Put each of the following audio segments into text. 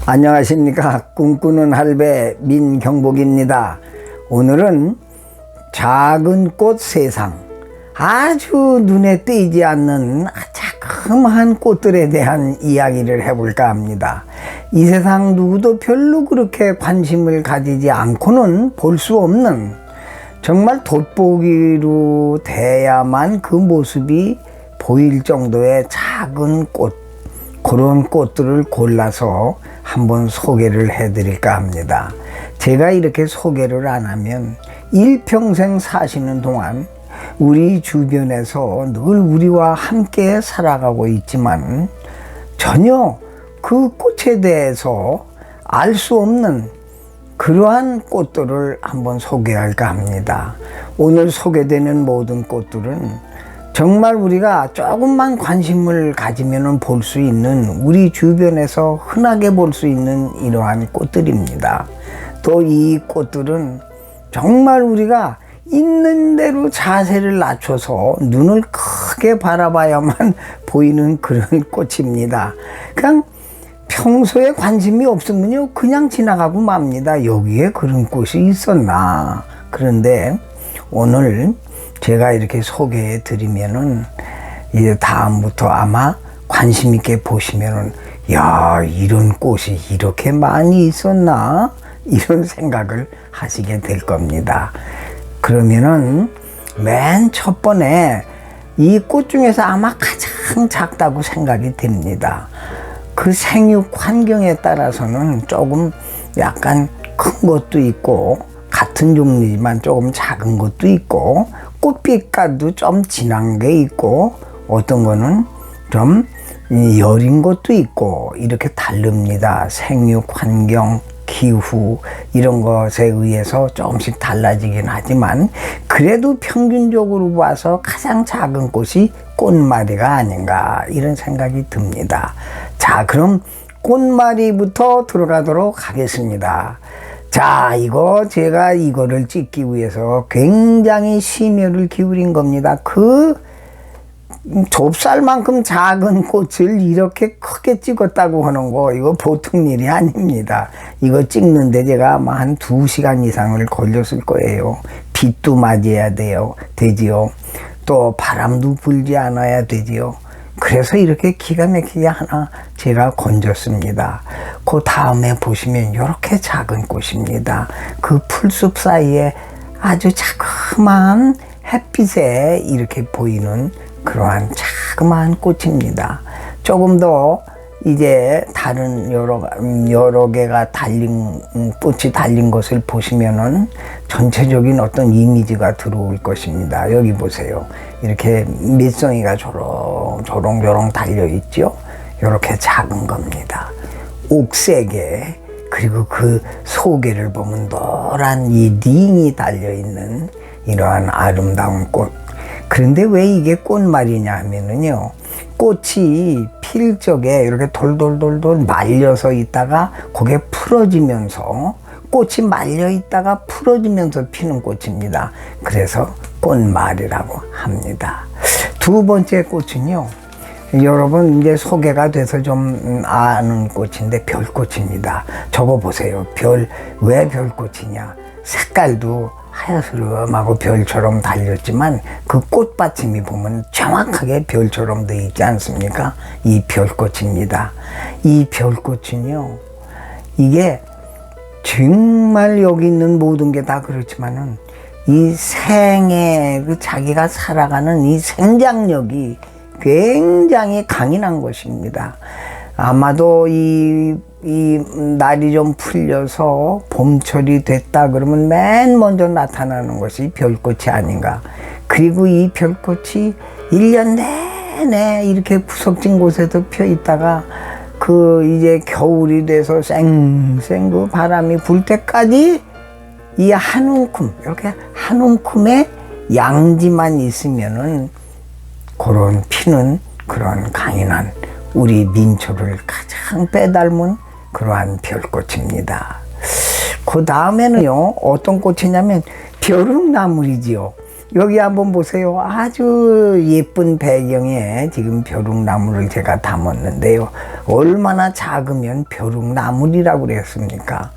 안녕하십니까. 꿈꾸는 할배 민경복입니다. 오늘은 작은 꽃 세상, 아주 눈에 띄지 않는 자그마한 꽃들에 대한 이야기를 해볼까 합니다. 이 세상 누구도 별로 그렇게 관심을 가지지 않고는 볼 수 없는, 정말 돋보기로 돼야만 그 모습이 보일 정도의 작은 꽃, 그런 꽃들을 골라서 한번 소개를 해드릴까 합니다. 제가 이렇게 소개를 안 하면 일평생 사시는 동안 우리 주변에서 늘 우리와 함께 살아가고 있지만 전혀 그 꽃에 대해서 알 수 없는 그러한 꽃들을 한번 소개할까 합니다. 오늘 소개되는 모든 꽃들은 정말 우리가 조금만 관심을 가지면 볼 수 있는, 우리 주변에서 흔하게 볼 수 있는 이러한 꽃들입니다. 또 이 꽃들은 정말 우리가 있는 대로 자세를 낮춰서 눈을 크게 바라봐야만 보이는 그런 꽃입니다. 그냥 평소에 관심이 없으면요 그냥 지나가고 맙니다. 여기에 그런 꽃이 있었나. 그런데 오늘 제가 이렇게 소개해 드리면은 이제 다음부터 아마 관심 있게 보시면은 야, 이런 꽃이 이렇게 많이 있었나, 이런 생각을 하시게 될 겁니다. 그러면은 맨 첫 번에 이 꽃 중에서 아마 가장 작다고 생각이 됩니다. 그 생육 환경에 따라서는 조금 약간 큰 것도 있고, 같은 종류지만 조금 작은 것도 있고, 꽃빛깔도 좀 진한 게 있고, 어떤 거는 좀 여린 것도 있고, 이렇게 다릅니다. 생육 환경, 기후 이런 것에 의해서 조금씩 달라지긴 하지만 그래도 평균적으로 봐서 가장 작은 꽃이 꽃마리가 아닌가, 이런 생각이 듭니다. 자, 그럼 꽃마리부터 들어가도록 하겠습니다. 자, 제가 이거를 찍기 위해서 굉장히 심혈을 기울인 겁니다. 그 좁쌀만큼 작은 꽃을 이렇게 크게 찍었다고 하는 거, 이거 보통 일이 아닙니다. 이거 찍는데 제가 아마 한 2시간 이상을 걸렸을 거예요. 빛도 맞아야 되지요. 또 바람도 불지 않아야 되지요. 그래서 이렇게 기가 막히게 하나 제가 건졌습니다. 그 다음에 보시면 이렇게 작은 꽃입니다. 그 풀숲 사이에 아주 자그마한 햇빛에 이렇게 보이는 그러한 자그마한 꽃입니다. 조금 더 이제 다른 여러 개가 꽃이 달린 것을 보시면은 전체적인 어떤 이미지가 들어올 것입니다. 여기 보세요. 이렇게 밑송이가 조롱조롱 달려 있죠. 이렇게 작은 겁니다. 옥색에, 그리고 그 속에를 보면 노란 이 링이 달려 있는 이러한 아름다운 꽃. 그런데 왜 이게 꽃말이냐 하면은요, 꽃이 필 적에 이렇게 돌돌돌돌 말려서 있다가 그게 풀어지면서, 꽃이 말려 있다가 풀어지면서 피는 꽃입니다. 그래서 꽃말이라고 합니다. 두 번째 꽃은요, 여러분 이제 소개가 돼서 좀 아는 꽃인데 별꽃입니다. 저거 보세요. 왜 별꽃이냐? 색깔도 하얀스름하고 별처럼 달렸지만 그 꽃받침이 보면 정확하게 별처럼 되어 있지 않습니까? 이 별꽃입니다. 이 별꽃은요, 이게 정말 여기 있는 모든 게 다 그렇지만은 이 생에 자기가 살아가는 이 생장력이 굉장히 강인한 것입니다. 아마도 이 날이 좀 풀려서 봄철이 됐다 그러면 맨 먼저 나타나는 것이 별꽃이 아닌가. 그리고 이 별꽃이 1년 내내 이렇게 구석진 곳에도 펴 있다가 이제 겨울이 돼서 쌩쌩 그 바람이 불 때까지 이 한 움큼, 이렇게 한 움큼의 양지만 있으면은 그런 피는 그런 강인한 우리 민초를 가장 빼닮은 그러한 별꽃입니다. 그 다음에는요, 어떤 꽃이냐면 벼룩나물이지요. 여기 한번 보세요. 아주 예쁜 배경에 지금 벼룩나무를 제가 담았는데요. 얼마나 작으면 벼룩나물이라고 그랬습니까?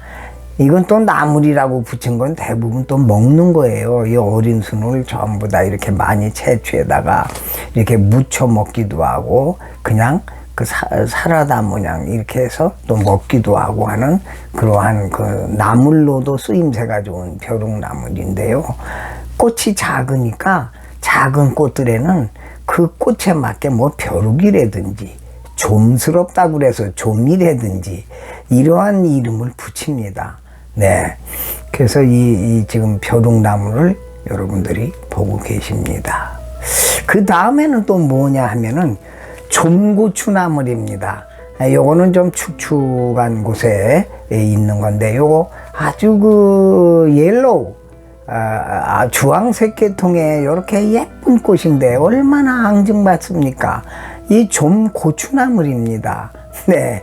이건 또 나물이라고 붙인 건 대부분 또 먹는 거예요. 이 어린 순을 전부 다 이렇게 많이 채취에다가 이렇게 무쳐 먹기도 하고 그냥 그 사라다 모양 이렇게 해서 또 먹기도 하고 하는 그러한 그 나물로도 쓰임새가 좋은 벼룩나물인데요. 꽃이 작으니까 작은 꽃들에는 그 꽃에 맞게 뭐 벼룩이라든지 좀스럽다고 그래서 좀이라든지 이러한 이름을 붙입니다. 네. 그래서 이 지금 벼룩나무를 여러분들이 보고 계십니다. 그 다음에는 또 뭐냐 하면은 좀고추나물입니다. 요거는 좀 축축한 곳에 있는 건데 요거 아주 그 옐로우 주황색 계통의 이렇게 예쁜 꽃인데 얼마나 앙증맞습니까? 이 좀고추나물입니다. 네.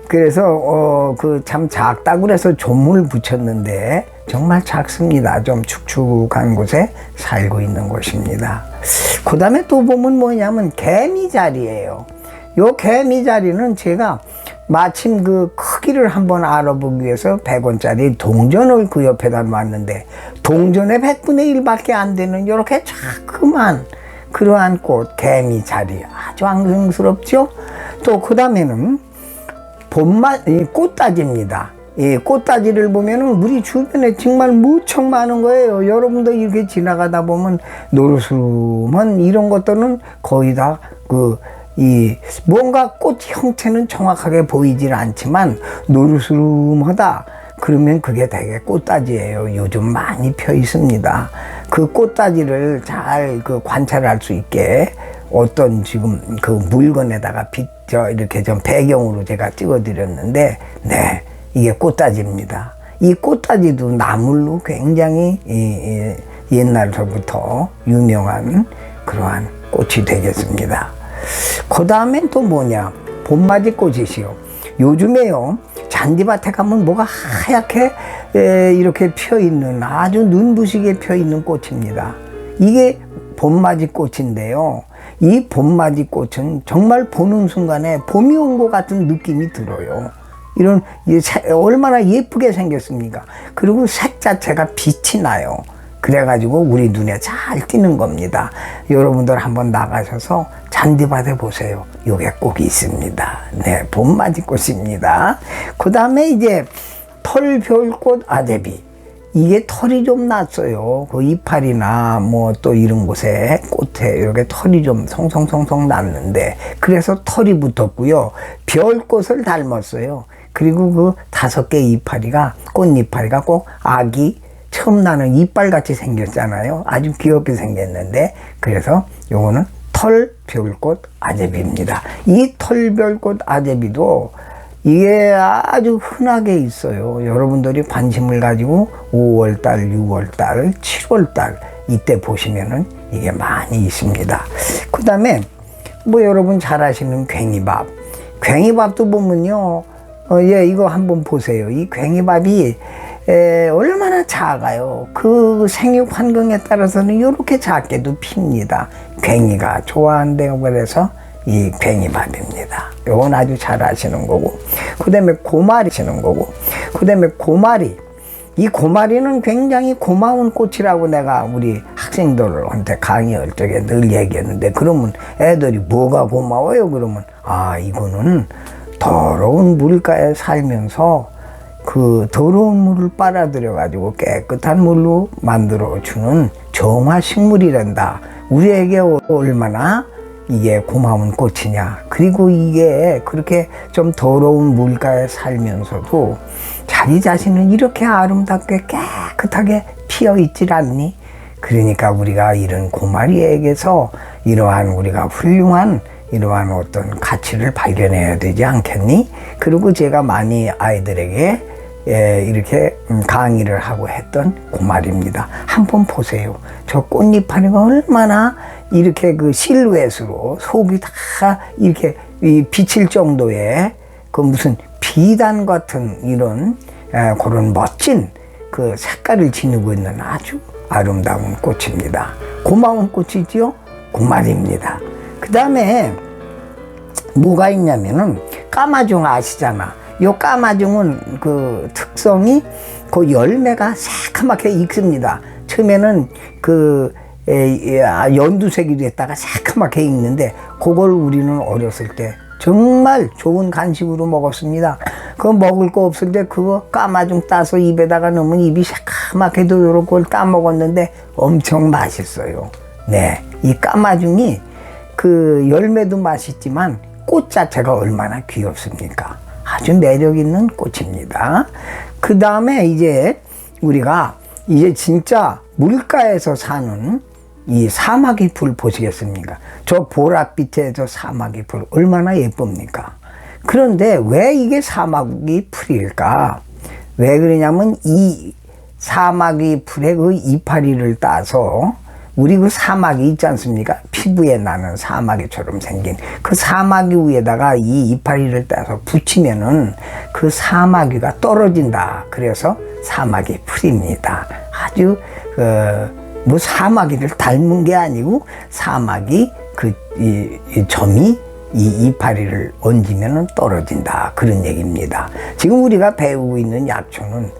그래서 그 참 작다고 그래서 좀을 붙였는데 정말 작습니다. 좀 축축한 곳에 살고 있는 곳입니다. 그 다음에 또 보면 뭐냐면 개미자리예요. 요 개미자리는 제가 마침 그 크기를 한번 알아보기 위해서 100원짜리 동전을 그 옆에다 놨는데 동전의 100분의 1밖에 안 되는 이렇게 자그만 그러한 꽃 개미자리 아주 앙증스럽죠. 또 그 다음에는 꽃다지입니다. 이 꽃다지를 보면은 우리 주변에 정말 무척 많은 거예요. 여러분도 이렇게 지나가다 보면 노르스름한 이런 것들은 거의 다 뭔가 꽃 형태는 정확하게 보이질 않지만 노르스름하다 그러면 그게 되게 꽃다지예요. 요즘 많이 펴 있습니다. 그 꽃다지를 잘 관찰할 수 있게 어떤 지금 그 물건에다가 이렇게 좀 배경으로 제가 찍어 드렸는데, 네, 이게 꽃다지입니다. 이 꽃다지도 나물로 굉장히 옛날서부터 유명한 그러한 꽃이 되겠습니다. 그 다음엔 또 뭐냐, 봄맞이 꽃이시요. 요즘에요, 잔디밭에 가면 뭐가 하얗게 이렇게 펴 있는 아주 눈부시게 펴 있는 꽃입니다. 이게 봄맞이 꽃인데요. 이 봄맞이 꽃은 정말 보는 순간에 봄이 온 것 같은 느낌이 들어요. 이런 얼마나 예쁘게 생겼습니까? 그리고 색 자체가 빛이 나요. 그래가지고 우리 눈에 잘 띄는 겁니다. 여러분들 한번 나가셔서 잔디밭에 보세요. 요게 꼭 있습니다. 네, 봄맞이 꽃입니다. 그 다음에 이제 털별꽃 아제비. 이게 털이 좀 났어요. 그 이파리나 뭐 또 이런 곳에 꽃에 이렇게 털이 좀 송송송송 났는데 그래서 털이 붙었고요. 별꽃을 닮았어요. 그리고 그 5개 이파리가 꽃이파리가 꼭 아기 처음 나는 이빨같이 생겼잖아요. 아주 귀엽게 생겼는데 그래서 요거는 털별꽃 아제비입니다. 이 털별꽃 아제비도 이게 아주 흔하게 있어요. 여러분들이 관심을 가지고 5월달, 6월달, 7월달 이때 보시면은 이게 많이 있습니다. 그 다음에 뭐 여러분 잘 아시는 괭이밥. 괭이밥도 보면요. 이거 한번 보세요. 이 괭이밥이 얼마나 작아요. 그 생육 환경에 따라서는 이렇게 작게도 핍니다. 괭이가 좋아한대요. 그래서 이 괭이밥입니다. 요건 아주 잘 아시는 거고. 그 다음에 고마리시는 거고. 그 다음에 고마리. 이 고마리는 굉장히 고마운 꽃이라고 내가 우리 학생들한테 강의할 적에 늘 얘기했는데 그러면 애들이 뭐가 고마워요? 그러면 이거는 더러운 물가에 살면서 그 더러운 물을 빨아들여 가지고 깨끗한 물로 만들어 주는 정화식물이란다. 우리에게 얼마나 이게 고마운 꽃이냐. 그리고 이게 그렇게 좀 더러운 물가에 살면서도 자기 자신은 이렇게 아름답게 깨끗하게 피어 있질 않니? 그러니까 우리가 이런 고마리에게서 이러한 우리가 훌륭한 이러한 어떤 가치를 발견해야 되지 않겠니? 그리고 제가 많이 아이들에게 이렇게 강의를 하고 했던 고마리입니다. 한번 보세요. 저 꽃잎파리가 얼마나 이렇게 그 실루엣으로 속이 다 이렇게 비칠 정도의 그 무슨 비단 같은 이런 그런 멋진 그 색깔을 지니고 있는 아주 아름다운 꽃입니다. 고마운 꽃이지요? 그 말입니다. 그 다음에 뭐가 있냐면은 까마중 아시잖아. 요 까마중은 그 특성이 그 열매가 새카맣게 익습니다. 처음에는 그 연두색이 됐다가 새카맣게 익는데 그걸 우리는 어렸을 때 정말 좋은 간식으로 먹었습니다. 그거 먹을 거 없을 때 그거 까마중 따서 입에다가 넣으면 입이 새카맣게 도도록 그걸 따먹었는데 엄청 맛있어요. 네, 이 까마중이 그 열매도 맛있지만 꽃 자체가 얼마나 귀엽습니까? 아주 매력 있는 꽃입니다. 그 다음에 이제 우리가 이제 진짜 물가에서 사는 이 사마귀 풀 보시겠습니까? 저 보랏빛의 저 사마귀 풀 얼마나 예쁩니까? 그런데 왜 이게 사마귀 풀일까? 왜 그러냐면 이 사마귀 풀의 그 이파리를 따서 우리 그 사마귀 있지 않습니까? 피부에 나는 사마귀처럼 생긴 그 사마귀 위에다가 이 이파리를 따서 붙이면은 그 사마귀가 떨어진다. 그래서 사마귀 풀입니다. 아주 뭐 사마귀를 닮은 게 아니고 사마귀 이 점이 이 이파리를 얹으면은 떨어진다. 그런 얘기입니다. 지금 우리가 배우고 있는 약초는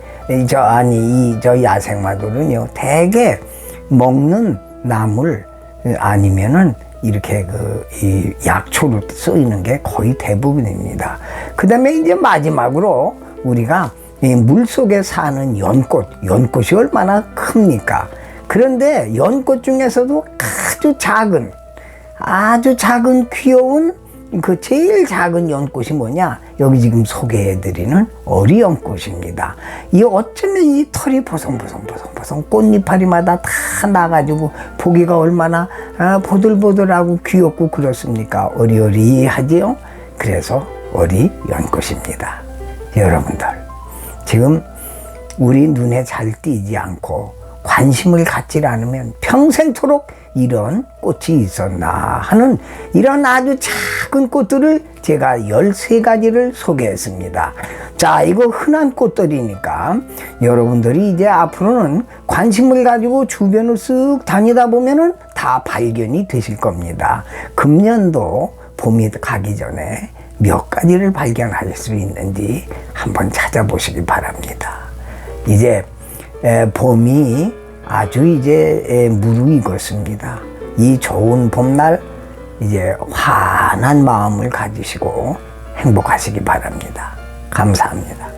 저 야생마들은요 대개 먹는 나물 아니면은 이렇게 이 약초로 쓰이는 게 거의 대부분입니다. 그 다음에 이제 마지막으로 우리가 이 물속에 사는 연꽃이 얼마나 큽니까? 그런데 연꽃 중에서도 아주 작은 귀여운 그 제일 작은 연꽃이 뭐냐? 여기 지금 소개해드리는 어리연꽃입니다. 이 어쩌면 이 털이 보송보송 꽃잎파리마다 다 나가지고 보기가 얼마나 보들보들하고 귀엽고 그렇습니까? 어리어리하지요? 그래서 어리연꽃입니다. 여러분들 지금 우리 눈에 잘 띄지 않고 관심을 갖지 않으면 평생토록 이런 꽃이 있었나 하는 이런 아주 작은 꽃들을 제가 13가지를 소개했습니다. 자, 이거 흔한 꽃들이니까 여러분들이 이제 앞으로는 관심을 가지고 주변을 쓱 다니다 보면은 다 발견이 되실 겁니다. 금년도 봄이 가기 전에 몇 가지를 발견할 수 있는지 한번 찾아보시기 바랍니다. 이제 봄이 아주 이제 무르익었습니다. 이 좋은 봄날 이제 환한 마음을 가지시고 행복하시기 바랍니다. 감사합니다.